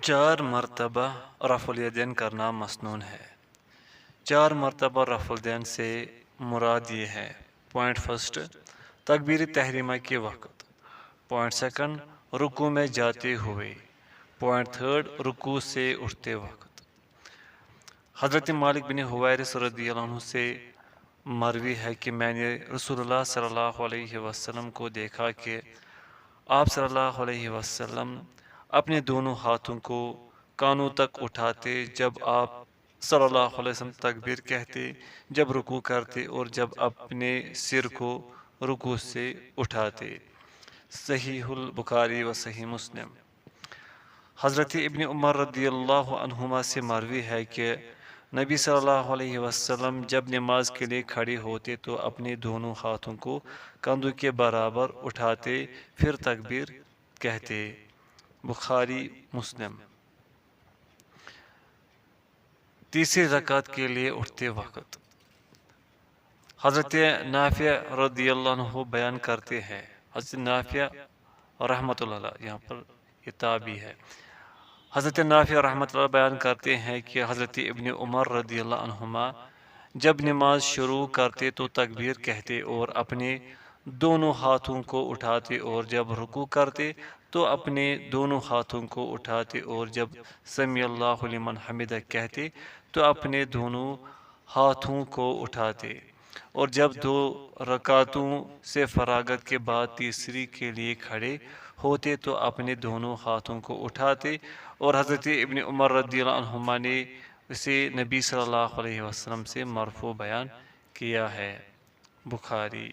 4 مرتبہ رفع الیدین کرنا مسنون ہے۔ 4 مرتبہ رفع الیدین سے مراد یہ ہے: پوائنٹ فرسٹ، تکبیر تحریمہ کے وقت۔ پوائنٹ سیکنڈ، رکوع میں جاتے ہوئے۔ پوائنٹ تھرڈ، رکوع سے اٹھتے وقت۔ حضرت مالک بن حویرث رضی اللہ عنہ سے مروی ہے کہ میں نے رسول اللہ صلی اللہ علیہ وسلم کو دیکھا کہ آپ صلی اللہ علیہ وسلم اپنے دونوں ہاتھوں کو کانوں تک اٹھاتے جب آپ صلی اللہ علیہ وسلم تکبیر کہتے، جب رکوع کرتے اور جب اپنے سر کو رکوع سے اٹھاتے۔ صحیح البخاری و صحیح مسلم۔ حضرت ابن عمر رضی اللہ عنہما سے مروی ہے کہ نبی صلی اللہ علیہ وسلم جب نماز کے لیے کھڑے ہوتے تو اپنے دونوں ہاتھوں کو کندھوں کے برابر اٹھاتے، پھر تکبیر کہتے۔ بخاری مسلم۔ تیسری رکعت کے لیے اٹھتے وقت حضرت نافع رضی اللہ عنہ بیان کرتے ہیں، حضرت نافع رحمۃ اللہ علیہ، یہاں پر یہ تابعی ہے، حضرت نافع رحمۃ اللہ بیان کرتے ہیں کہ حضرت ابن عمر رضی اللہ عنہما جب نماز شروع کرتے تو تکبیر کہتے اور اپنے دونوں ہاتھوں کو اٹھاتے، اور جب رکوع کرتے تو اپنے دونوں ہاتھوں کو اٹھاتے، اور جب سمیع اللہ لمن حمدہ کہتے تو اپنے دونوں ہاتھوں کو اٹھاتے، اور جب 2 رکعتوں سے فراغت کے بعد تیسری کے لیے کھڑے ہوتے تو اپنے دونوں ہاتھوں کو اٹھاتے، اور حضرت ابن عمر رضی اللہ عنہما نے اسے نبی صلی اللہ علیہ وسلم سے مرفوع بیان کیا ہے۔ بخاری۔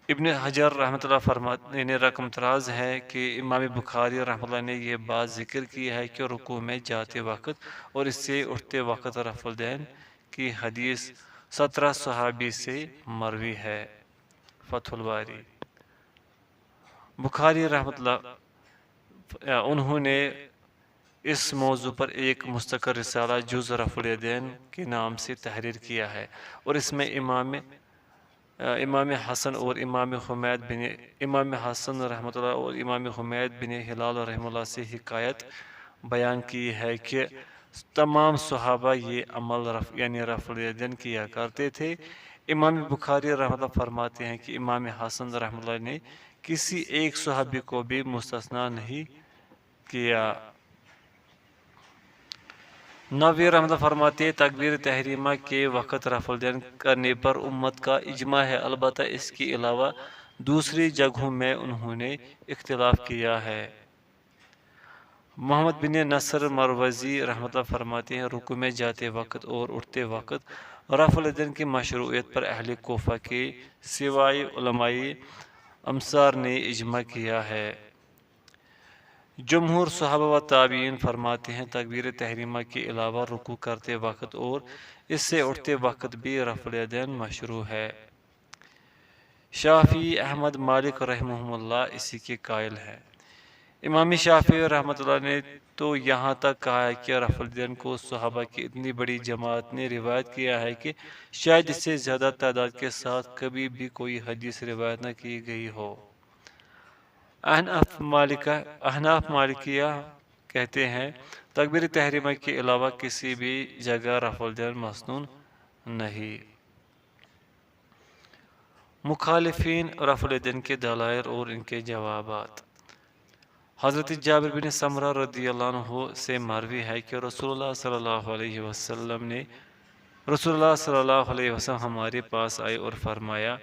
ابن حجر رحمۃ اللہ فرماتے ہیں، رقم تراز ہے کہ امام بخاری رحمۃ اللہ نے یہ بات ذکر کی ہے کہ رکوع میں جاتے وقت اور اس سے اٹھتے وقت رفع الیدین کی حدیث 17 صحابی سے مروی ہے۔ فتح الباری۔ بخاری رحمۃ اللہ انہوں نے اس موضوع پر ایک مستقل رسالہ جز رفع الیدین کے نام سے تحریر کیا ہے، اور اس میں امام حسن اور امام حسن رحمۃ اللہ اور امام حمید بن ہلال رحمہ اللہ سے حکایت بیان کی ہے کہ تمام صحابہ یہ عمل رفع الیدین کیا کرتے تھے۔ امام بخاری رحمۃ اللہ فرماتے ہیں کہ امام حسن رحمۃ اللہ نے کسی ایک صحابی کو بھی مستثنا نہیں کیا۔ نووی رحمۃ اللہ فرماتے ہیں، تکبیر تحریمہ کے وقت رفع الیدین کرنے پر امت کا اجماع ہے، البتہ اس کے علاوہ دوسری جگہوں میں انہوں نے اختلاف کیا ہے۔ محمد بن نصر مروزی رحمۃ اللہ فرماتے ہیں، رکوع میں جاتے وقت اور اٹھتے وقت رفع الیدین کی مشروعیت پر اہل کوفہ کے سوائے علماء امصار نے اجماع کیا ہے۔ جمہور صحابہ و تابعین فرماتے ہیں، تکبیر تحریمہ کے علاوہ رکوع کرتے وقت اور اس سے اٹھتے وقت بھی رفع الیدین مشروع ہے۔ شافعی، احمد، مالک رحمہم اللہ اسی کے قائل ہیں۔ امام شافعی رحمۃ اللہ نے تو یہاں تک کہا ہے کہ رفع الیدین کو صحابہ کی اتنی بڑی جماعت نے روایت کیا ہے کہ شاید اس سے زیادہ تعداد کے ساتھ کبھی بھی کوئی حدیث روایت نہ کی گئی ہو۔ احناف مالکیہ کہتے ہیں، تکبیر تحریمہ کے علاوہ کسی بھی جگہ رفع الیدین مسنون نہیں۔ مخالفین رفع الیدین کے دلائل اور ان کے جوابات۔ حضرت جابر بن سمرہ رضی اللہ عنہ سے مروی ہے کہ رسول اللہ صلی اللہ علیہ وسلم ہمارے پاس آئے اور فرمایا،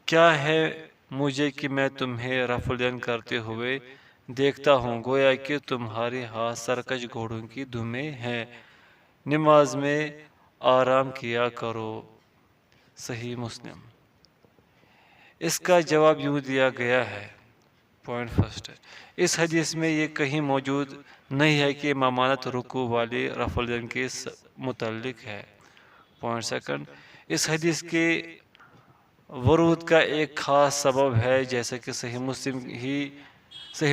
کیا ہے مجھے کہ میں تمہیں رفع الیدین کرتے ہوئے دیکھتا ہوں، گویا کہ تمہارے ہاتھ سرکش گھوڑوں کی دمیں ہیں، نماز میں آرام کیا کرو۔ صحیح مسلم۔ اس کا جواب یوں دیا گیا ہے۔ پوائنٹ فرسٹ، اس حدیث میں یہ کہیں موجود نہیں ہے کہ ممانعت رکوع والے رفع الیدین کے متعلق ہے۔ پوائنٹ سیکنڈ، اس حدیث کے ورود کا ایک خاص سبب ہے، جیسا کہ صحیح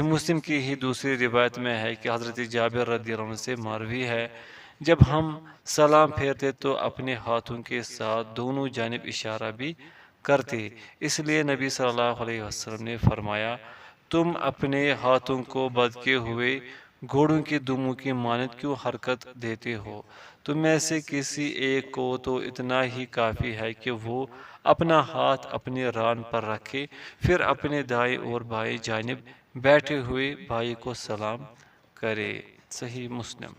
مسلم کی ہی دوسری روایت میں ہے کہ حضرت جابر رضی اللہ عنہ سے مروی ہے، جب ہم سلام پھیرتے تو اپنے ہاتھوں کے ساتھ دونوں جانب اشارہ بھی کرتے، اس لیے نبی صلی اللہ علیہ وسلم نے فرمایا، تم اپنے ہاتھوں کو بھٹکے ہوئے گھوڑوں کے دموں کی مانند کیوں حرکت دیتے ہو؟ تم میں سے کسی ایک کو تو اتنا ہی کافی ہے کہ وہ اپنا ہاتھ اپنے ران پر رکھے، پھر اپنے دائیں اور بائیں جانب بیٹھے ہوئے بھائی کو سلام کرے۔ صحیح مسلم۔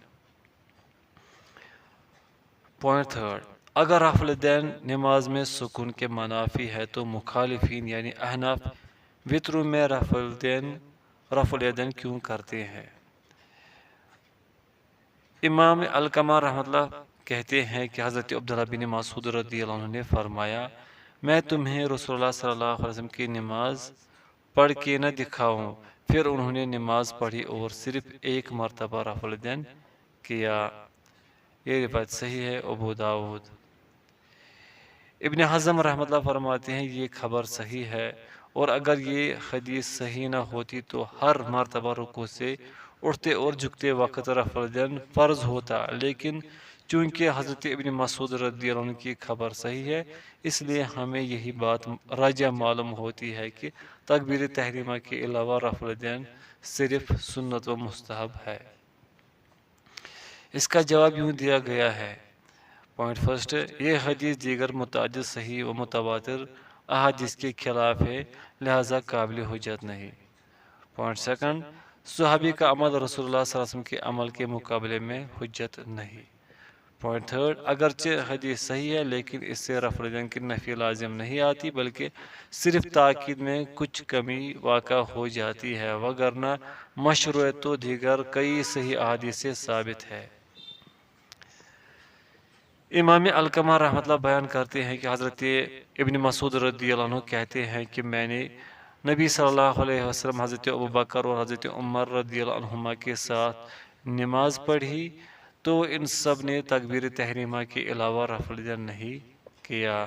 پوائنٹ تھرڈ، اگر رفع الیدین نماز میں سکون کے منافی ہے تو مخالفین یعنی احناف وطروں میں رفع الیدین کیوں کرتے ہیں؟ امام علقمہ رحمۃ اللہ کہتے ہیں کہ حضرت عبداللہ بن مسعود رضی اللہ عنہ نے فرمایا، میں تمہیں رسول اللہ صلی اللہ علیہ وسلم کی نماز پڑھ کے نہ دکھاؤں؟ پھر انہوں نے نماز پڑھی اور صرف ایک مرتبہ رفع الیدین کیا۔ یہ روایت صحیح ہے، ابو داؤد۔ ابن حزم رحمۃ اللہ فرماتے ہیں یہ خبر صحیح ہے، اور اگر یہ حدیث صحیح نہ ہوتی تو ہر مرتبہ رکوع سے اٹھتے اور جھکتے وقت رفع الیدین فرض ہوتا، لیکن چونکہ حضرت ابن مسعود رضی اللہ عنہ کی خبر صحیح ہے، اس لیے ہمیں یہی بات راجح معلوم ہوتی ہے کہ تکبیر تحریمہ کے علاوہ رفع الیدین صرف سنت و مستحب ہے۔ اس کا جواب یوں دیا گیا ہے۔ پوائنٹ فرسٹ، یہ حدیث دیگر متعدد صحیح و متواتر احادیث کے خلاف ہے، لہذا قابل حجت نہیں۔ پوائنٹ سیکنڈ، صحابی کا عمل رسول اللہ صلی اللہ علیہ وسلم کے عمل کے مقابلے میں حجت نہیں۔ پوائنٹ تھرڈ، اگرچہ حدیث صحیح ہے لیکن اس سے رفع الیدین کی نفی لازم نہیں آتی، بلکہ صرف تاکید میں کچھ کمی واقع ہو جاتی ہے، وگرنہ مشروعیت تو دیگر کئی صحیح احادیث سے ثابت ہے۔ امام علقمہ رحمۃ اللہ بیان کرتے ہیں کہ حضرت ابن مسعود رضی اللہ عنہ کہتے ہیں کہ میں نے نبی صلی اللہ علیہ وسلم، حضرت ابوبکر اور حضرت عمر رضی اللہ عنہما کے ساتھ نماز پڑھی تو ان سب نے تکبیر تحریمہ کے علاوہ رفع الیدین نہیں کیا۔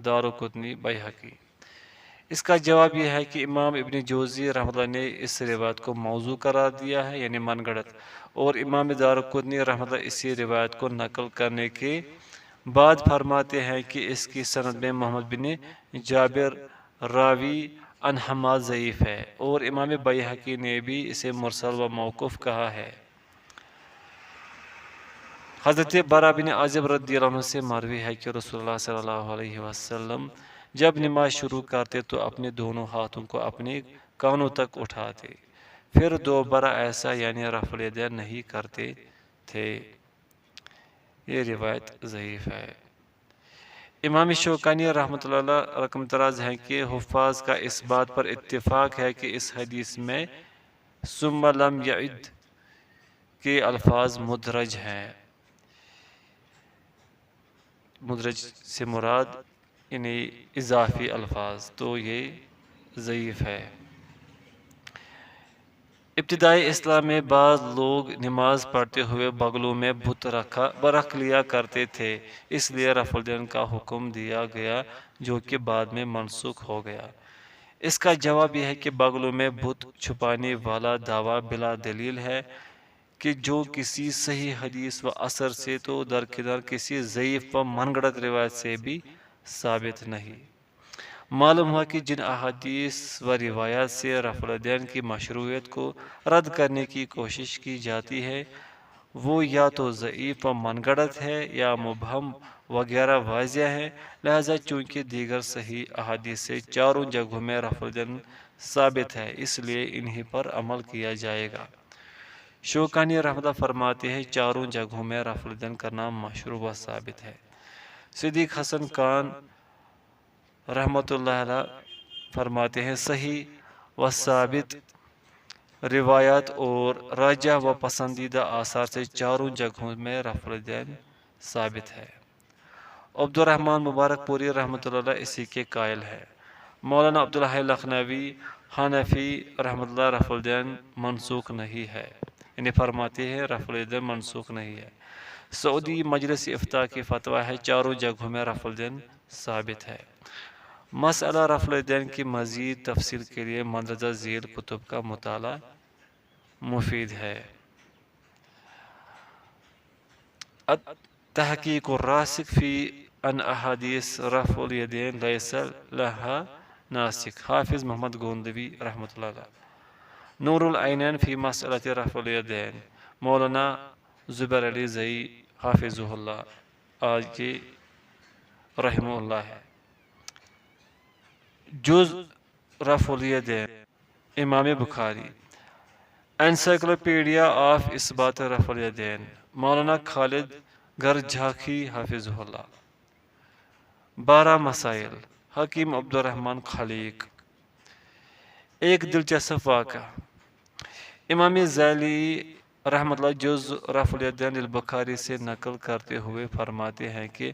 دارقطنی، بیہقی۔ اس کا جواب یہ ہے کہ امام ابن جوزی رحمۃ اللہ نے اس روایت کو موضوع قرار دیا ہے، یعنی من گڑت، اور امام دارقطنی رحمۃ اللہ اسی روایت کو نقل کرنے کے بعد فرماتے ہیں کہ اس کی سند میں محمد بن جابر راوی عن حماد ضعیف ہے، اور امام بیہقی نے بھی اسے مرسل و موقوف کہا ہے۔ حضرت برا بن عازب رضی اللہ عنہ سے مروی ہے کہ رسول اللہ صلی اللہ علیہ وسلم جب نماز شروع کرتے تو اپنے دونوں ہاتھوں کو اپنے کانوں تک اٹھاتے، پھر دوبارہ ایسا یعنی رفع الیدین نہیں کرتے تھے۔ یہ روایت ضعیف ہے۔ امام شوکانی رحمۃ اللہ رقم دراز ہے کہ حفاظ کا اس بات پر اتفاق ہے کہ اس حدیث میں ثم لم یعد کے الفاظ مدرج ہیں۔ مدرج سے مراد یعنی اضافی الفاظ، تو یہ ضعیف ہے۔ ابتدائی اسلام میں بعض لوگ نماز پڑھتے ہوئے بغلوں میں بت رکھ لیا کرتے تھے، اس لیے رفع الیدین کا حکم دیا گیا جو کہ بعد میں منسوخ ہو گیا۔ اس کا جواب یہ ہے کہ بغلوں میں بت چھپانے والا دعویٰ بلا دلیل ہے کہ جو کسی صحیح حدیث و اثر سے تو درکنار کسی ضعیف و من گھڑت روایت سے بھی ثابت نہیں۔ معلوم ہوا کہ جن احادیث و روایات سے رفع الیدین کی مشروعیت کو رد کرنے کی کوشش کی جاتی ہے وہ یا تو ضعیف و من گھڑت ہے یا مبہم وغیرہ واضح ہے، لہذا چونکہ دیگر صحیح احادیث سے چاروں جگہوں میں رفع الیدین ثابت ہے، اس لیے انہی پر عمل کیا جائے گا۔ شوکانی رحمۃ اللہ فرماتے ہیں چاروں جگہوں میں رفع الیدین کرنا مشروع و ثابت ہے۔ صدیق حسن خان رحمۃ اللہ علیہ فرماتے ہیں صحیح و ثابت روایات اور راجح و پسندیدہ آثار سے چاروں جگہوں میں رفع الیدین ثابت ہے۔ عبد الرحمن مبارک پوری رحمۃ اللہ علیہ اسی کے قائل ہے۔ مولانا عبدالحی لکھنوی حنفی رحمۃ اللہ رفع الیدین منسوخ نہیں ہے، یعنی فرماتے ہیں رفع الیدین منسوخ نہیں ہے۔ سعودی مجلس افتاء کی فتویٰ ہے چاروں جگہوں میں رفع الیدین ثابت ہے۔ مسئلہ رفع الیدین کی مزید تفصیل کے لیے مندرجہ ذیل کتب کا مطالعہ مفید ہے۔ تحقیق الراسخ فی ان احادیث رفع الیدین لیس لها ناسخ، حافظ محمد گوندوی رحمۃ اللہ علیہ۔ نور العینین فی مسئلۃ رفع الیدین، مولانا زبیر علی زئی حافظ اللہ آج کے رحمہ اللہ ہے۔ جز رفع الیدین امام بخاری، انسائکلوپیڈیا آف اثبات رفع الیدین مولانا خالد گرجھاکی حافظ اللہ۔ 12 مسائل حکیم عبد الرحمن خلیق۔ ایک دلچسپ واقعہ، امام ذیلی رحمۃ اللہ جز رفع الیدین البخاری سے نقل کرتے ہوئے فرماتے ہیں کہ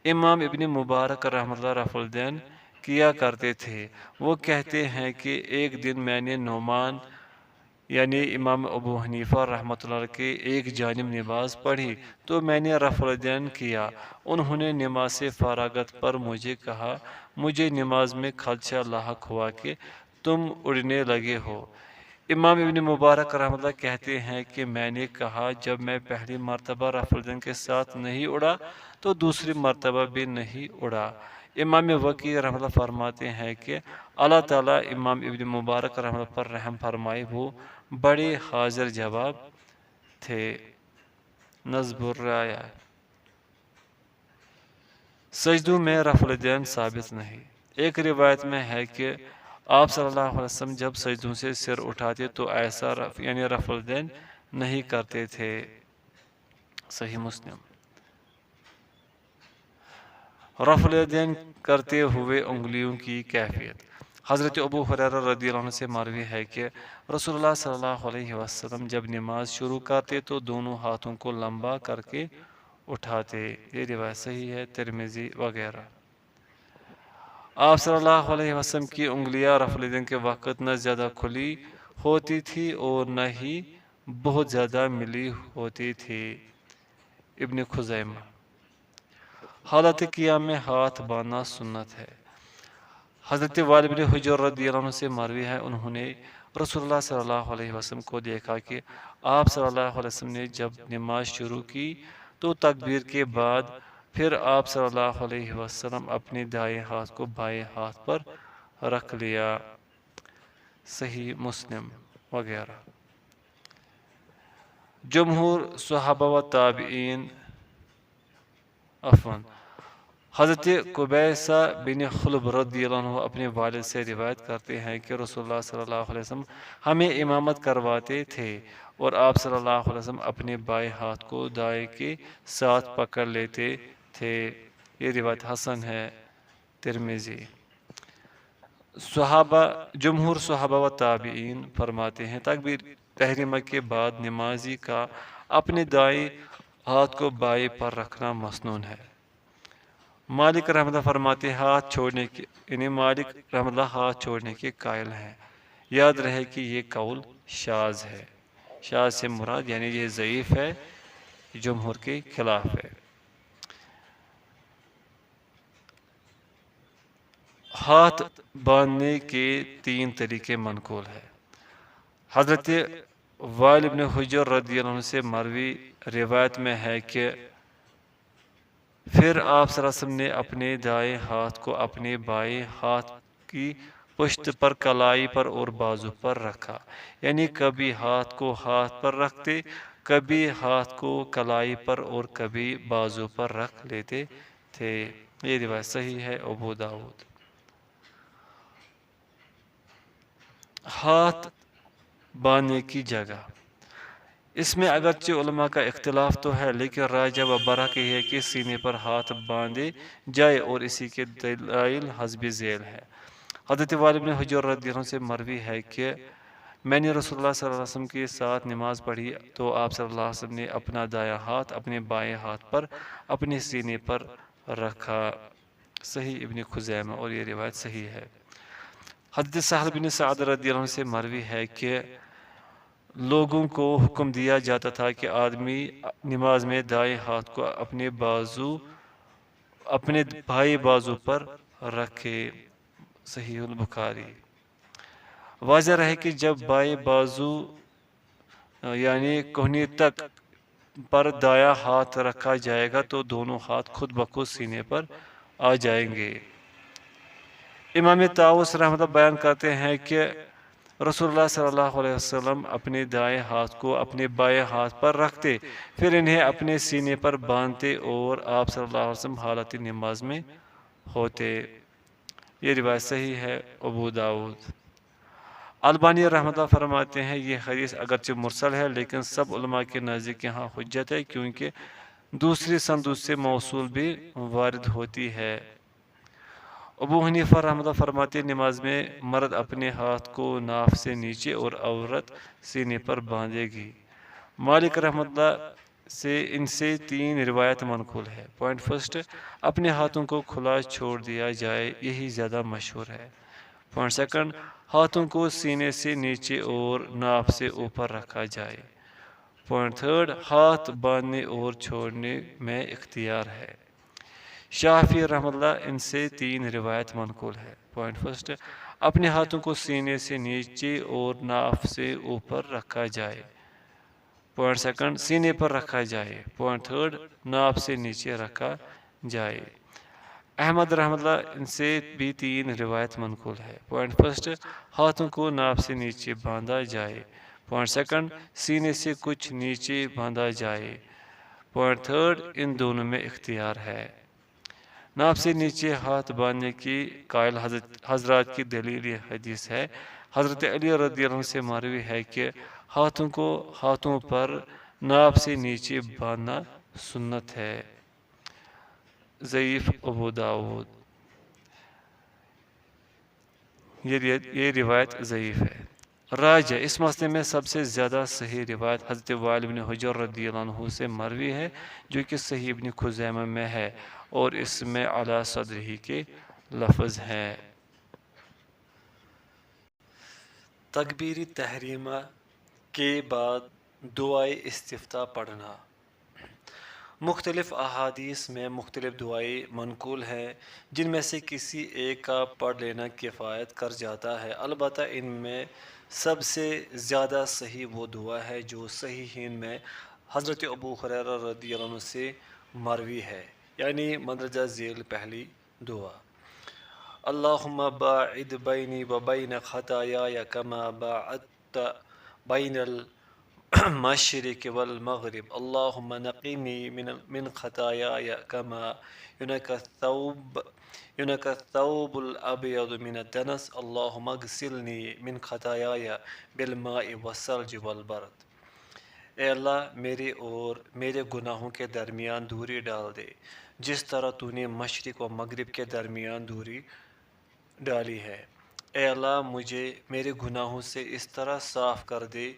امام ابن مبارک رحمۃ اللہ رفع الیدین کیا کرتے تھے۔ وہ کہتے ہیں کہ ایک دن میں نے نعمان یعنی امام ابو حنیفہ رحمۃ اللہ کے ایک جانب نماز پڑھی تو میں نے رفع الیدین کیا۔ انہوں نے نماز سے فراغت پر مجھے کہا، مجھے نماز میں خدشہ لاحق ہوا کہ تم اڑنے لگے ہو۔ امام ابن مبارک رحمۃ اللہ کہتے ہیں کہ میں نے کہا، جب میں پہلی مرتبہ رفع الیدین کے ساتھ نہیں اڑا تو دوسری مرتبہ بھی نہیں اڑا۔ امام وقی رحمۃ اللہ فرماتے ہیں کہ اللہ تعالیٰ امام ابن مبارک رحمۃ اللہ پر رحم فرمائے، وہ بڑے حاضر جواب تھے۔ نصب الرایہ، سجدوں میں رفع الیدین ثابت نہیں۔ ایک روایت میں ہے کہ آپ صلی اللہ علیہ وسلم جب سجدوں سے سر اٹھاتے تو ایسا یعنی رفع الیدین نہیں کرتے تھے۔ صحیح مسلم۔ رفع الیدین کرتے ہوئے انگلیوں کی کیفیت، حضرت ابو ہریرہ رضی اللہ عنہ سے مروی ہے کہ رسول اللہ صلی اللہ علیہ وسلم جب نماز شروع کرتے تو دونوں ہاتھوں کو لمبا کر کے اٹھاتے۔ یہ روایت صحیح ہے، ترمذی وغیرہ۔ آپ صلی اللہ علیہ وسلم کی انگلیاں رفع الیدین کے وقت نہ زیادہ کھلی ہوتی تھی اور نہ ہی بہت زیادہ ملی ہوتی تھی۔ ابن خزیمہ۔ حالت قیام میں ہاتھ باندھنا سنت ہے۔ حضرت وائل بن حجر رضی اللہ عنہ سے مروی ہے، انہوں نے رسول اللہ صلی اللہ علیہ وسلم کو دیکھا کہ آپ صلی اللہ علیہ وسلم نے جب نماز شروع کی تو تکبیر کے بعد پھر آپ صلی اللہ علیہ وسلم اپنے دائیں ہاتھ کو بائیں ہاتھ پر رکھ لیا۔ صحیح مسلم وغیرہ۔ جمہور صحابہ و تابعین حضرت قبیصہ بن خلب رضی اللہ عنہ اپنے والد سے روایت کرتے ہیں کہ رسول اللہ صلی اللہ علیہ وسلم ہمیں امامت کرواتے تھے اور آپ صلی اللہ علیہ وسلم اپنے بائیں ہاتھ کو دائیں کے ساتھ پکڑ لیتے تھے۔ یہ روایت حسن ہے، ترمذی۔ جمہور صحابہ و تابعین فرماتے ہیں تکبیر تحریمہ کے بعد نمازی کا اپنے دائیں ہاتھ کو بائیں پر رکھنا مسنون ہے۔ مالک رحمۃ اللہ فرماتے ہیں مالک رحمۃ اللہ ہاتھ چھوڑنے کے قائل ہیں۔ یاد رہے کہ یہ قول شاذ ہے۔ شاذ سے مراد یعنی یہ ضعیف ہے، جمہور کے خلاف ہے۔ ہاتھ باندھنے کے 3 طریقے منقول ہیں۔ حضرت وائل بن حجر رضی اللہ عنہ سے مروی روایت میں ہے کہ پھر آپ صلی اللہ علیہ وسلم نے اپنے دائیں ہاتھ کو اپنے بائیں ہاتھ کی پشت پر، کلائی پر اور بازو پر رکھا، یعنی کبھی ہاتھ کو ہاتھ پر رکھتے، کبھی ہاتھ کو کلائی پر اور کبھی بازو پر رکھ لیتے تھے۔ یہ روایت صحیح ہے، ابو داؤد۔ ہاتھ باندھنے کی جگہ، اس میں اگرچہ علماء کا اختلاف تو ہے، لیکن راجح و برحق یہ ہے کہ سینے پر ہاتھ باندھے جائے اور اسی کے دلائل حسب ذیل ہے۔ حضرت وائل بن حجر رضی اللہ عنہ سے مروی ہے کہ میں نے رسول اللہ صلی اللہ علیہ وسلم کے ساتھ نماز پڑھی تو آپ صلی اللہ علیہ وسلم نے اپنا دایاں ہاتھ اپنے بائیں ہاتھ پر اپنے سینے پر رکھا۔ صحیح ابن خزیمہ، اور یہ روایت صحیح ہے۔ حضرت سہل بن سعد رضی اللہ عنہ سے مروی ہے کہ لوگوں کو حکم دیا جاتا تھا کہ آدمی نماز میں دائیں ہاتھ کو اپنے بائیں بازو پر رکھے۔ صحیح البخاری۔ واضح رہے کہ جب بائیں بازو یعنی کہنی تک پر دایاں ہاتھ رکھا جائے گا تو دونوں ہاتھ خود بخود سینے پر آ جائیں گے۔ امام طاؤس رحمۃ اللہ بیان کرتے ہیں کہ رسول اللہ صلی اللہ علیہ وسلم اپنے دائیں ہاتھ کو اپنے بائیں ہاتھ پر رکھتے، پھر انہیں اپنے سینے پر باندھتے اور آپ صلی اللہ علیہ وسلم حالت نماز میں ہوتے۔ یہ روایت صحیح ہے، ابو داؤد۔ البانی رحمۃ اللہ فرماتے ہیں یہ حدیث اگرچہ مرسل ہے لیکن سب علماء کے نزدیک یہاں حجت ہے، کیونکہ دوسری سند سے موصول بھی وارد ہوتی ہے۔ ابو حنیفہ رحمۃ اللہ فرماتے ہیں نماز میں مرد اپنے ہاتھ کو ناف سے نیچے اور عورت سینے پر باندھے گی۔ مالک رحمۃ اللہ ان سے 3 روایت منقول ہے۔ پوائنٹ فرسٹ، اپنے ہاتھوں کو کھلا چھوڑ دیا جائے، یہی زیادہ مشہور ہے۔ پوائنٹ سیکنڈ، ہاتھوں کو سینے سے نیچے اور ناف سے اوپر رکھا جائے۔ پوائنٹ تھرڈ، ہاتھ باندھنے اور چھوڑنے میں اختیار ہے۔ شافعی رحمۃ اللہ ان سے 3 روایت منقول ہے۔ پوائنٹ فرسٹ، اپنے ہاتھوں کو سینے سے نیچے اور ناف سے اوپر رکھا جائے۔ پوائنٹ سیکنڈ، سینے پر رکھا جائے۔ پوائنٹ تھرڈ، ناف سے نیچے رکھا جائے۔ احمد رحمۃ اللہ ان سے بھی 3 روایت منقول ہے۔ پوائنٹ فرسٹ، ہاتھوں کو ناف سے نیچے باندھا جائے۔ پوائنٹ سیکنڈ، سینے سے کچھ نیچے باندھا جائے۔ پوائنٹ تھرڈ، ان دونوں میں اختیار ہے۔ ناف سے نیچے ہاتھ باندھنے کی قائل حضرات کی دلیل یہ حدیث ہے۔ حضرت علی رضی اللہ عنہ سے مروی ہے کہ ہاتھوں کو ہاتھوں پر ناف سے نیچے باندھنا سنت ہے۔ ضعیف ابو داؤد۔ یہ روایت ضعیف ہے۔ راجہ، اس مسئلے میں سب سے زیادہ صحیح روایت حضرت وائل بن حجر رضی اللہ عنہ سے مروی ہے، جو کہ صحیح ابن خزیمہ میں ہے اور اس میں علی صدرہ کے لفظ ہیں۔ تکبیر تحریمہ کے بعد دعائے استفتاح پڑھنا۔ مختلف احادیث میں مختلف دعائیں منقول ہیں، جن میں سے کسی ایک کا پڑھ لینا کفایت کر جاتا ہے۔ البتہ ان میں سب سے زیادہ صحیح وہ دعا ہے جو صحیحین میں حضرت ابو ہریرہ رضی اللہ عنہ سے مروی ہے، یعنی مندرجہ ذیل پہلی دعا: اللہم باعد بینی و بین خطایای کما باعدت بین المشرق والمغرب اللہم نقنی من خطایای کما ینقی الثوب الابیض من الدنس اللہم اغسلنی من خطایای بالماء والثلج والبرد۔ اے اللہ، میرے اور میرے گناہوں کے درمیان دوری ڈال دے، جس طرح تو نے مشرق و مغرب کے درمیان دوری ڈالی ہے۔ اے اللہ، مجھے میرے گناہوں سے اس طرح صاف کر دے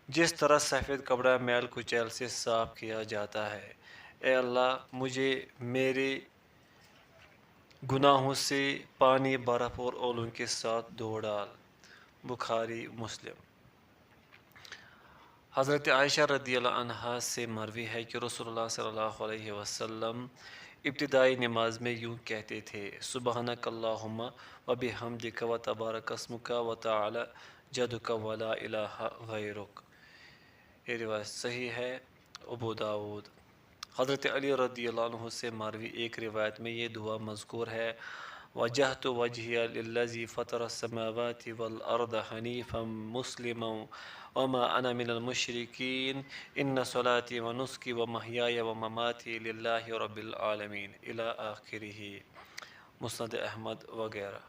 جس طرح سفید کپڑا میل کچیل سے صاف کیا جاتا ہے۔ اے اللہ، مجھے میرے گناہوں سے پانی، برف اور اولوں کے ساتھ دھو ڈال۔ بخاری مسلم۔ حضرت عائشہ رضی اللہ عنہا سے مروی ہے کہ رسول اللہ صلی اللہ علیہ وسلم ابتدائی نماز میں یوں کہتے تھے: سبحانک اللہم و بحمدک و تبارک اسمک و تعالی جدک و لا الہ غیرک۔ یہ روایت صحیح ہے، ابو داؤد۔ حضرت علی رضی اللہ عنہ سے مروی ایک روایت میں یہ دعا مذکور ہے: وجہت وجہی للذی فطر السماوات والارض حنیفا مسلما وما انا من المشرکین ان صلاتی و نسکی و محیای و مماتی للہ رب العالمین الی آخرہ۔ مسند احمد وغیرہ۔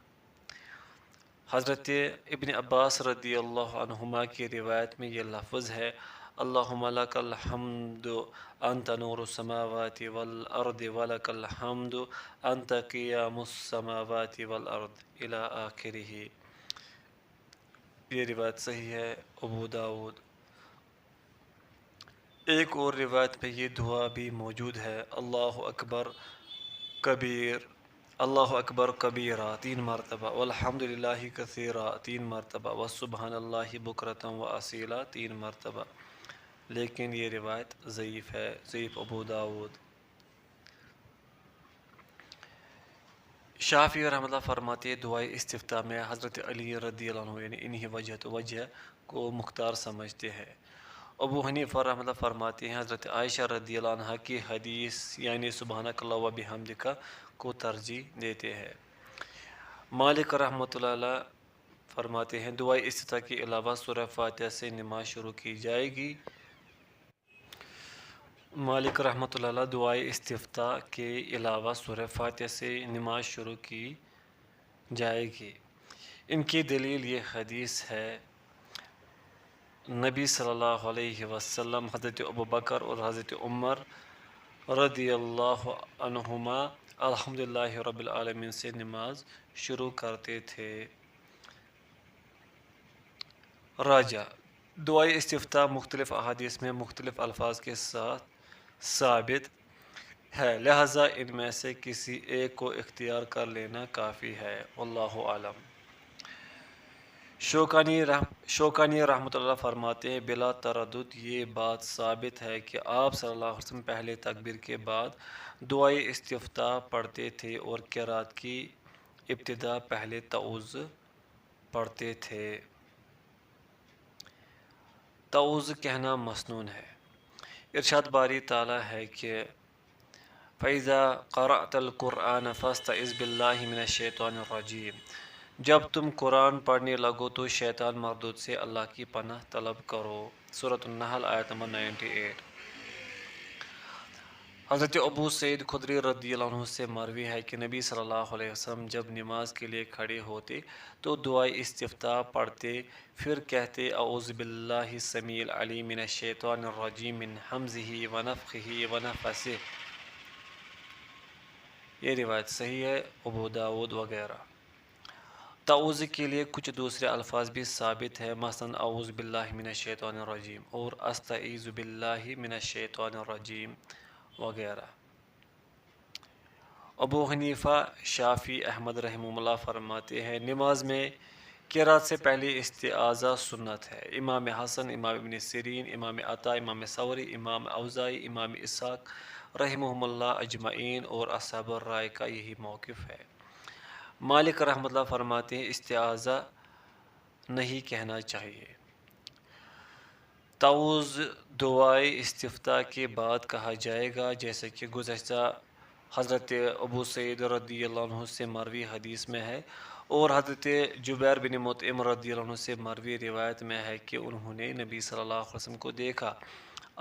حضرت ابن عباس رضی اللہ عنہما کی روایت میں یہ لفظ ہے: اللہم لک الحمد انت نور السماوات والارض ولک الحمد انت قیام السماوات والارض الی آخرہ۔ یہ روایت صحیح ہے، ابو داؤد۔ ایک اور روایت میں یہ دعا بھی موجود ہے: اللہ اکبر کبیرہ 3 مرتبہ، والحمد للہ کثیرہ 3 مرتبہ، وسبحان اللہ بکرۃ و اصیلا 3 مرتبہ، لیکن یہ روایت ضعیف ہے۔ ضعیف ابو داؤد۔ شافعی رحمۃ اللہ فرماتے ہیں دعائے استفتاح میں حضرت علی رضی اللہ عنہ یعنی انہی وجہت وجہ کو مختار سمجھتے ہیں۔ ابو حنیفہ رحمۃ اللہ فرماتے ہیں حضرت عائشہ رضی اللہ عنہ کی حدیث یعنی سبحانک اللہ و بحمدک کو ترجیح دیتے ہیں۔ مالک رحمۃ اللہ فرماتے ہیں دعائے استفتاح کے علاوہ سورہ فاتحہ سے نماز شروع کی جائے گی؟ مالک رحمۃ اللہ علیہ دعائے استفتاح کے علاوہ سورہ فاتحہ سے نماز شروع کی جائے گی۔ ان کی دلیل یہ حدیث ہے، نبی صلی اللہ علیہ وسلم حضرت ابوبکر اور حضرت عمر رضی اللہ عنہما الحمدللہ رب العالمین سے نماز شروع کرتے تھے۔ راجہ دعائے استفتاح مختلف احادیث میں مختلف الفاظ کے ساتھ ثابت ہے، لہذا ان میں سے کسی ایک کو اختیار کر لینا کافی ہے، واللہ اعلم۔ شوکانی رحمۃ اللہ فرماتے ہیں بلا تردد یہ بات ثابت ہے کہ آپ صلی اللہ علیہ وسلم پہلے تکبیر کے بعد دعائے استفتاح پڑھتے تھے اور قرات کی ابتدا پہلے تعوذ پڑھتے تھے۔ تعوذ کہنا مسنون ہے۔ ارشاد باری تعالیٰ ہے کہ فَإِذَا قَرَأْتَ الْقُرْآنَ فَاسْتَعِذْ بِاللَّهِ مِنَ الشَّيْطَانِ الرَّجِيمِ جب تم قرآن پڑھنے لگو تو شیطان مردود سے اللہ کی پناہ طلب کرو۔ سورۃ النحل آیت نمبر 98۔ حضرت ابو سعید خدری رضی اللہ عنہ سے مروی ہے کہ نبی صلی اللہ علیہ وسلم جب نماز کے لیے کھڑے ہوتے تو دعائے استفتاح پڑھتے، پھر کہتے اعوذ باللہ السمیع العلیم من الشیطان الرجیم من ہمزہ ونفخہ ونفثہ۔ یہ روایت صحیح ہے، ابو داود وغیرہ۔ تعوذ کے لیے کچھ دوسرے الفاظ بھی ثابت ہیں، مثلا اعوذ باللہ من الشیطان الرجیم اور استعیذ باللہ من الشیطان الرجیم وغیرہ۔ ابو حنیفہ، شافعی، احمد رحمہ اللہ فرماتے ہیں نماز میں قرات سے پہلے استعاذہ سنت ہے۔ امام حسن، امام ابن سیرین، امام عطا، امام ثوری، امام اوزاعی، امام اسحاق رحمہم اللہ اجمعین اور اصحاب الرائے کا یہی موقف ہے۔ مالک رحمۃ اللہ فرماتے ہیں استعاذہ نہیں کہنا چاہیے۔ تعوذ دعائے استفتاح کے بعد کہا جائے گا، جیسے کہ گزشتہ حضرت ابو سعید رضی اللہ عنہ سے مروی حدیث میں ہے اور حضرت جبیر بن مطعم رضی اللہ عنہ سے مروی روایت میں ہے کہ انہوں نے نبی صلی اللہ علیہ وسلم کو دیکھا۔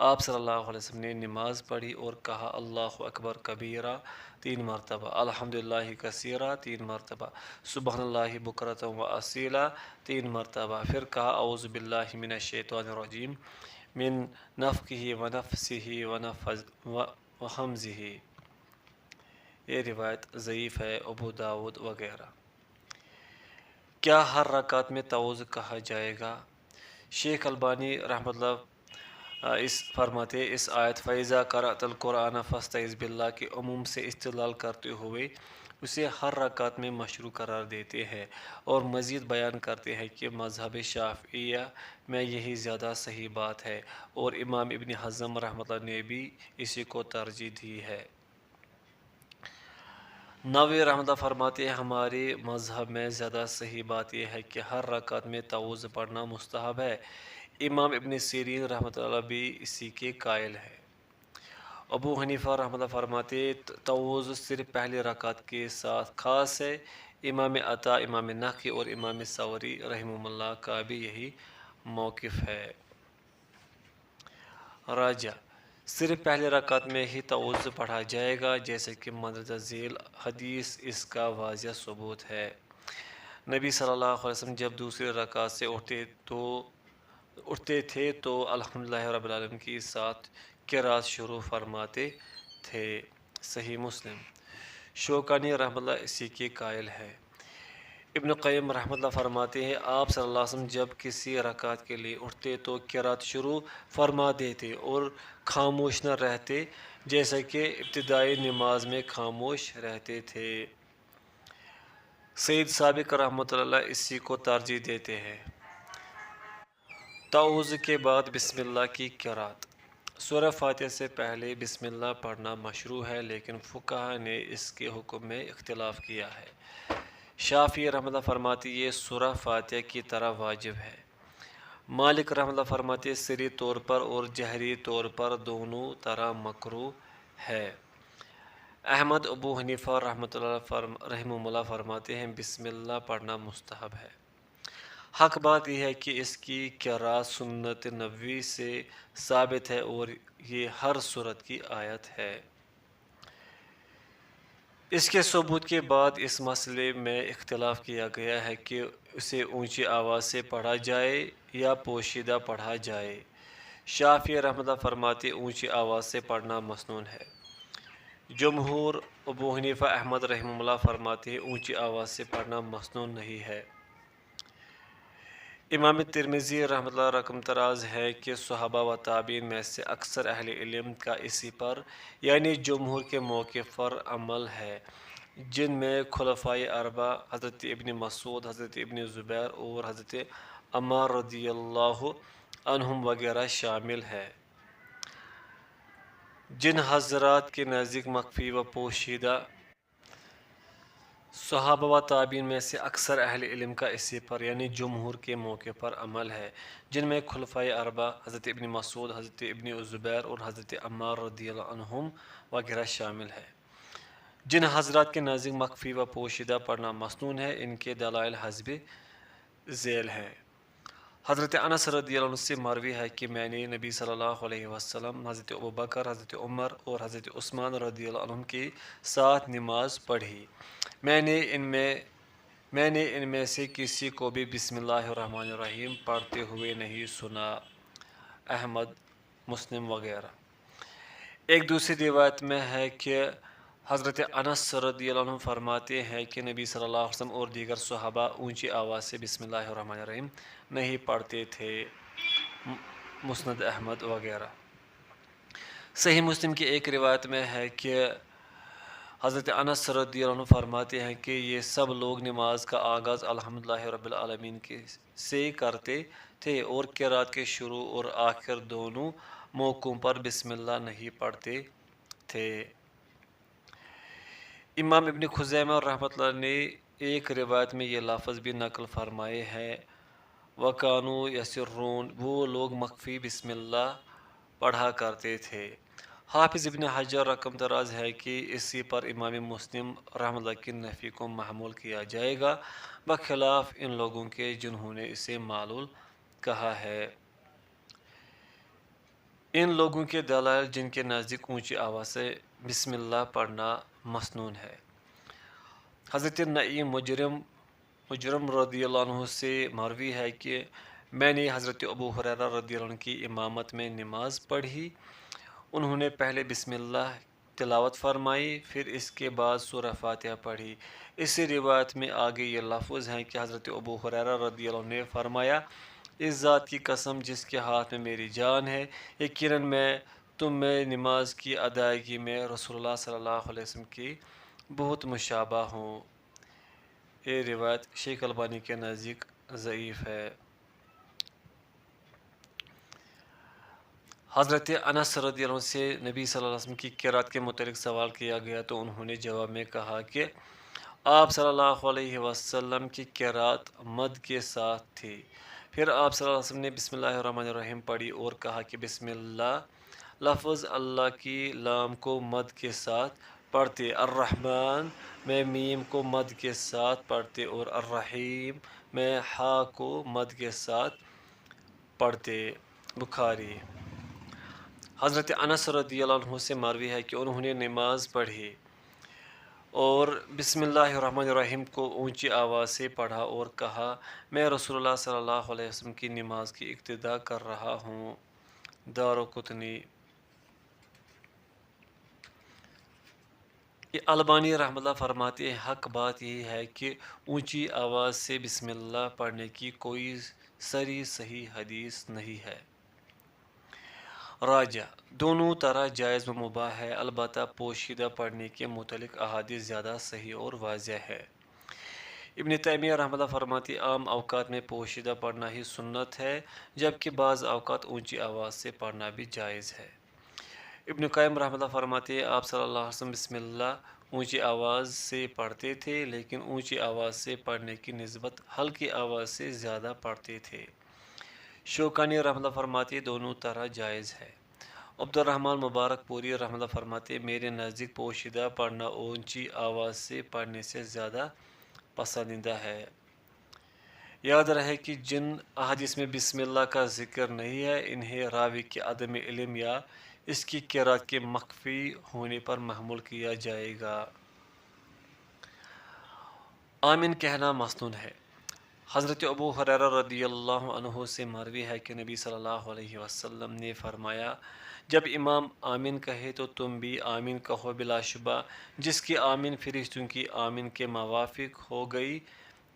آپ صلی اللہ علیہ وسلم نے نماز پڑھی اور کہا اللہ اکبر کبیرہ 3 مرتبہ، الحمدللہ کثیرہ 3 مرتبہ، سبحان اللہ بکرۃ و اصیلا 3 مرتبہ، پھر کہا اعوذ باللہ من الشیطان الرجیم من نفخہ ونفثہ وہمزہ۔ یہ روایت ضعیف ہے، ابو داود وغیرہ۔ کیا ہر رکعت میں تعوذ کہا جائے گا؟ شیخ البانی رحمۃ اللہ فرماتے اس آیت فَإِذَا قَرَأْتَ الْقُرْآنَ فَاسْتَعِذْ بِاللَّهِ کے عموم سے استدلال کرتے ہوئے اسے ہر رکعت میں مشروع قرار دیتے ہیں اور مزید بیان کرتے ہیں کہ مذہب شافعیہ میں یہی زیادہ صحیح بات ہے اور امام ابن حزم رحمۃ اللہ نے بھی اسی کو ترجیح دی ہے۔ نووی رحمۃ اللہ فرماتے ہیں ہمارے مذہب میں زیادہ صحیح بات یہ ہے کہ ہر رکعت میں تعوذ پڑھنا مستحب ہے۔ امام ابن سیرین رحمۃ اللہ بھی اسی کے قائل ہے۔ ابو حنیفہ رحمۃ اللہ فرماتے تعوذ صرف پہلے رکعت کے ساتھ خاص ہے۔ امام عطا، امام نخعی اور امام ثوری رحمہ اللہ کا بھی یہی موقف ہے۔ راجہ صرف پہلے رکعت میں ہی تعوذ پڑھا جائے گا، جیسے کہ مندرجہ ذیل حدیث اس کا واضح ثبوت ہے۔ نبی صلی اللہ علیہ وسلم جب دوسری رکعت سے اٹھتے تھے تو الحمدللہ رب العالمین کے ساتھ قرات شروع فرماتے تھے۔ صحیح مسلم۔ شوکانی رحمۃ اللہ اسی کے قائل ہے۔ ابن قیم رحمۃ اللہ فرماتے ہیں آپ صلی اللہ علیہ وسلم جب کسی رکعت کے لیے اٹھتے تو قرات شروع فرما دیتے اور خاموش نہ رہتے، جیسا کہ ابتدائی نماز میں خاموش رہتے تھے۔ سید سابق رحمۃ اللہ اسی کو ترجیح دیتے ہیں۔ تعوذ کے بعد بسم اللہ کی قرات۔ سورہ فاتحہ سے پہلے بسم اللہ پڑھنا مشروع ہے، لیکن فقہا نے اس کے حکم میں اختلاف کیا ہے۔ شافعی رحمۃ اللہ فرماتے یہ سورہ فاتحہ کی طرح واجب ہے۔ مالک رحمۃ اللہ فرماتے سری طور پر اور جہری طور پر دونوں طرح مکروہ ہے۔ احمد، ابو حنیفہ رحمۃ اللہ فرماتے ہیں بسم اللہ پڑھنا مستحب ہے۔ حق بات یہ ہے کہ اس کی قراءت سنت نبوی سے ثابت ہے اور یہ ہر صورت کی آیت ہے۔ اس کے ثبوت کے بعد اس مسئلے میں اختلاف کیا گیا ہے کہ اسے اونچی آواز سے پڑھا جائے یا پوشیدہ پڑھا جائے۔ شافعی رحمۃ اللہ فرماتے اونچی آواز سے پڑھنا مسنون ہے۔ جمہور ابو حنیفہ احمد رحمہ اللہ فرماتے ہیں اونچی آواز سے پڑھنا مسنون نہیں ہے۔ امام ترمذی رحمۃ اللہ رقم تراز ہے کہ صحابہ و تابعین میں سے اکثر اہل علم کا اسی پر یعنی جمہور کے موقف پر عمل ہے، جن میں خلفائے اربعہ حضرت ابن مسعود، حضرت ابن زبیر اور حضرت عمار رضی اللہ عنہم وغیرہ شامل ہے۔ جن حضرات کے نزدیک مخفی و پوشیدہ صحابہ و تابعین میں سے اکثر اہل علم کا اسی پر یعنی جمہور کے موقع پر عمل ہے، جن میں خلفائے اربعہ حضرت ابن مسعود، حضرت ابن زبیر اور حضرت عمار رضی اللہ عنہم وغیرہ شامل ہے۔ جن حضرات کے نزدیک مخفی و پوشیدہ پڑھنا مسنون ہے، ان کے دلائل حسب ذیل ہے۔ حضرت انس رضی اللہ عنہ سے مروی ہے کہ میں نے نبی صلی اللہ علیہ وسلم، حضرت ابوبکر، حضرت عمر اور حضرت عثمان رضی اللہ عنہ کے ساتھ نماز پڑھی۔ میں نے ان میں سے کسی کو بھی بسم اللہ الرحمن الرحیم پڑھتے ہوئے نہیں سنا۔ احمد، مسلم وغیرہ۔ ایک دوسری روایت میں ہے کہ حضرت انس رضی اللہ عنہ فرماتے ہیں کہ نبی صلی اللہ علیہ وسلم اور دیگر صحابہ اونچی آواز سے بسم اللہ الرحمن الرحیم نہیں پڑھتے تھے۔ مسند احمد وغیرہ۔ صحیح مسلم کی ایک روایت میں ہے کہ حضرت انس رضی اللہ عنہ فرماتے ہیں کہ یہ سب لوگ نماز کا آغاز الحمدللہ رب العالمین سے کرتے تھے اور قرات کے شروع اور آخر دونوں موقعوں پر بسم اللہ نہیں پڑھتے تھے۔ امام ابن خزیمہ رحمۃ اللہ نے ایک روایت میں یہ لفظ بھی نقل فرمائے ہیں، وَكَانُوا يَسِرُّونَ، وہ لوگ مخفی بسم اللہ پڑھا کرتے تھے۔ حافظ ابن حجر رقم دراز ہے کہ اسی پر امام مسلم رحمۃ اللہ کی نفی کو محمول کیا جائے گا، بخلاف ان لوگوں کے جنہوں نے اسے معلول کہا ہے۔ ان لوگوں کے دلائل جن کے نزدیک اونچی آواز سے بسم اللہ پڑھنا مسنون ہے۔ حضرت نعیم مجرم رضی اللہ عنہ سے مروی ہے کہ میں نے حضرت ابو ہریرہ رضی اللہ عنہ کی امامت میں نماز پڑھی، انہوں نے پہلے بسم اللہ تلاوت فرمائی، پھر اس کے بعد سورہ فاتحہ پڑھی۔ اسی روایت میں آگے یہ لفظ ہیں کہ حضرت ابو ہریرہ رضی اللہ عنہ نے فرمایا، اس ذات کی قسم جس کے ہاتھ میں میری جان ہے، یقیناً میں تم میں نماز کی ادائیگی میں رسول اللہ صلی اللہ علیہ وسلم کی بہت مشابہ ہوں۔ یہ روایت شیخ البانی کے نزدیک ضعیف ہے۔ حضرت انس رضی اللہ عنہ سے نبی صلی اللہ علیہ وسلم کی قرات کے متعلق سوال کیا گیا تو انہوں نے جواب میں کہا کہ آپ صلی اللہ علیہ وسلم کی قرات مد کے ساتھ تھی۔ پھر آپ صلی اللہ علیہ وسلم نے بسم اللہ الرحمن الرحیم پڑھی اور کہا کہ بسم اللہ لفظ اللہ کی لام کو مد کے ساتھ پڑھتے، الرحمن میں میم کو مد کے ساتھ پڑھتے اور الرحیم میں ہا کو مد کے ساتھ پڑھتے۔ بخاری۔ حضرت انس رضی اللہ عنہ سے مروی ہے کہ انہوں نے نماز پڑھی اور بسم اللہ الرحمن الرحیم کو اونچی آواز سے پڑھا اور کہا، میں رسول اللہ صلی اللہ علیہ وسلم کی نماز کی اقتدا کر رہا ہوں۔ دارقطنی۔ البانی رحمۃ اللہ فرماتے ہیں حق بات یہ ہے کہ اونچی آواز سے بسم اللہ پڑھنے کی کوئی سری صحیح حدیث نہیں ہے۔ راجہ، دونوں طرح جائز و مباح ہے، البتہ پوشیدہ پڑھنے کے متعلق احادیث زیادہ صحیح اور واضح ہے۔ ابن تیمیہ رحمۃ اللہ فرماتے عام اوقات میں پوشیدہ پڑھنا ہی سنت ہے، جبکہ بعض اوقات اونچی آواز سے پڑھنا بھی جائز ہے۔ ابن قیم رحمۃ اللہ فرماتے ہیں آپ صلی اللہ علیہ وسلم بسم اللہ اونچی آواز سے پڑھتے تھے، لیکن اونچی آواز سے پڑھنے کی نسبت ہلکی آواز سے زیادہ پڑھتے تھے۔ شوکانی رحمۃ اللہ فرماتے دونوں طرح جائز ہے۔ عبد الرحمن مبارک پوری رحمۃ اللہ فرماتے میرے نزدیک پوشیدہ پڑھنا اونچی آواز سے پڑھنے سے زیادہ پسندیدہ ہے۔ یاد رہے کہ جن احادیث میں بسم اللہ کا ذکر نہیں ہے انہیں راوی کے عدم علم یا اس کی قرأت کے مخفی ہونے پر محمول کیا جائے گا۔ آمین کہنا مسنون ہے۔ حضرت ابو ہریرہ رضی اللہ عنہ سے مروی ہے کہ نبی صلی اللہ علیہ وسلم نے فرمایا، جب امام آمین کہے تو تم بھی آمین کہو، بلا شبہ جس کی آمین فرشتوں کی آمین کے موافق ہو گئی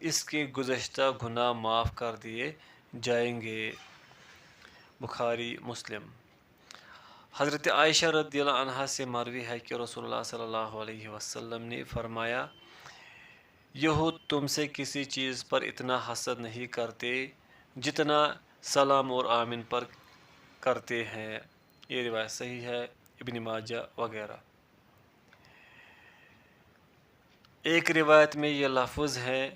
اس کے گزشتہ گناہ معاف کر دیے جائیں گے۔ بخاری مسلم۔ حضرت عائشہ رضی اللہ عنہا سے مروی ہے کہ رسول اللہ صلی اللہ علیہ وسلم نے فرمایا، یہود تم سے کسی چیز پر اتنا حسد نہیں کرتے جتنا سلام اور آمین پر کرتے ہیں۔ یہ روایت صحیح ہے، ابن ماجہ وغیرہ۔ ایک روایت میں یہ لفظ ہے،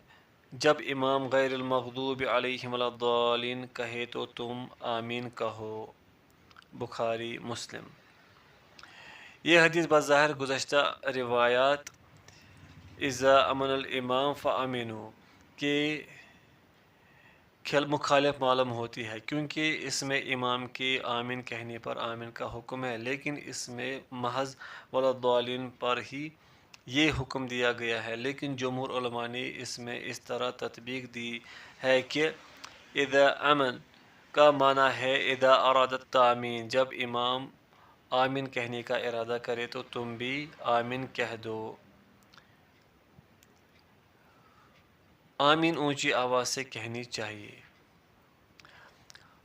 جب امام غیر المغضوب علیہم ولا الضالین کہے تو تم آمین کہو۔ بخاری مسلم۔ یہ حدیث بظاہر گزشتہ روایات اذا امن الامام فامنوا کے مخالف معلوم ہوتی ہے، کیونکہ اس میں امام کے آمین کہنے پر آمین کا حکم ہے، لیکن اس میں محض ولا الضالین پر ہی یہ حکم دیا گیا ہے۔ لیکن جمہور علماء نے اس میں اس طرح تطبیق دی ہے کہ اذا امن کا معنی ہے اذا اراد التامین، جب امام آمین کہنے کا ارادہ کرے تو تم بھی آمین کہہ دو۔ آمین اونچی آواز سے کہنی چاہیے۔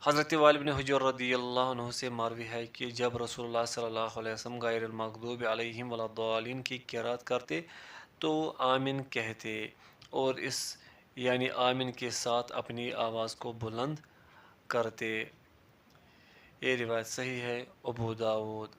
حضرت وائل بن حجر رضی اللہ عنہ سے مروی ہے کہ جب رسول اللہ صلی اللہ علیہ وسلم غیر المغضوب علیہم ولا الضالین کی قرأت کرتے تو آمین کہتے، اور اس یعنی آمین کے ساتھ اپنی آواز کو بلند کرتے۔ یہ روایت صحیح ہے، ابو داود۔